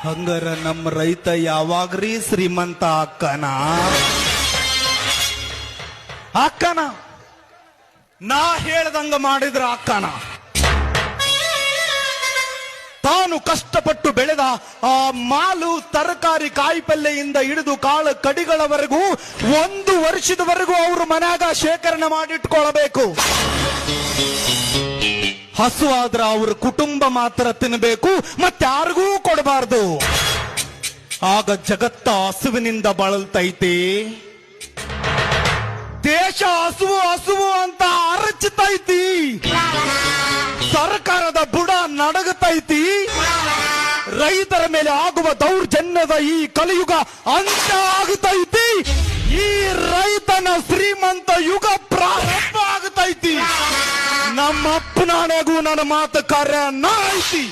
ಹಂಗಾರ ನಮ್ಮ ರೈತ ಯಾವಾಗ್ರೀ ಶ್ರೀಮಂತ ಅಕ್ಕನ ನಾ ಹೇಳ್ದಂಗ ಮಾಡಿದ್ರ ಅಕ್ಕನ ತಾನು ಕಷ್ಟಪಟ್ಟು ಬೆಳೆದ ಆ ಮಾಲು ತರಕಾರಿ ಕಾಯಿಪಲ್ಲೆಯಿಂದ ಹಿಡಿದು ಕಾಳು ಕಡಿಗಳವರೆಗೂ 1 ವರ್ಷದವರೆಗೂ ಅವರು ಮನ್ಯಾಗ ಶೇಖರಣೆ ಮಾಡಿಟ್ಕೊಳ್ಬೇಕು. ಹಸುವಾದ್ರ ಅವ್ರ ಕುಟುಂಬ ಮಾತ್ರ ತಿನ್ನಬೇಕು, ಮತ್ತಾರಿಗೂ ಕೊಡಬಾರ್ದು. ಆಗ ಜಗತ್ತ ಹಸುವಿನಿಂದ ಬಳಲ್ತೈತಿ, ದೇಶ ಹಸುವು ಹಸುವು ಅಂತ ಅರಚತೈತಿ, ಸರ್ಕಾರದ ಬುಡ ನಡಗತೈತಿ, ರೈತರ ಮೇಲೆ ಆಗುವ ದೌರ್ಜನ್ಯದ ಈ ಕಲಿಯುಗ ಅಂತ್ಯ ಆಗುತ್ತೈತಿ, ಈ ರೈತನ ಶ್ರೀಮಂತ ಯುಗ ಪ್ರಾರಂಭ ಆಗುತ್ತೈತಿ. ನಮ್ಮ ಅಪ್ಪನಾಣೆಗೂ ನನ್ನ ಮಾತು ಕಾರ್ಯ ಐತಿ.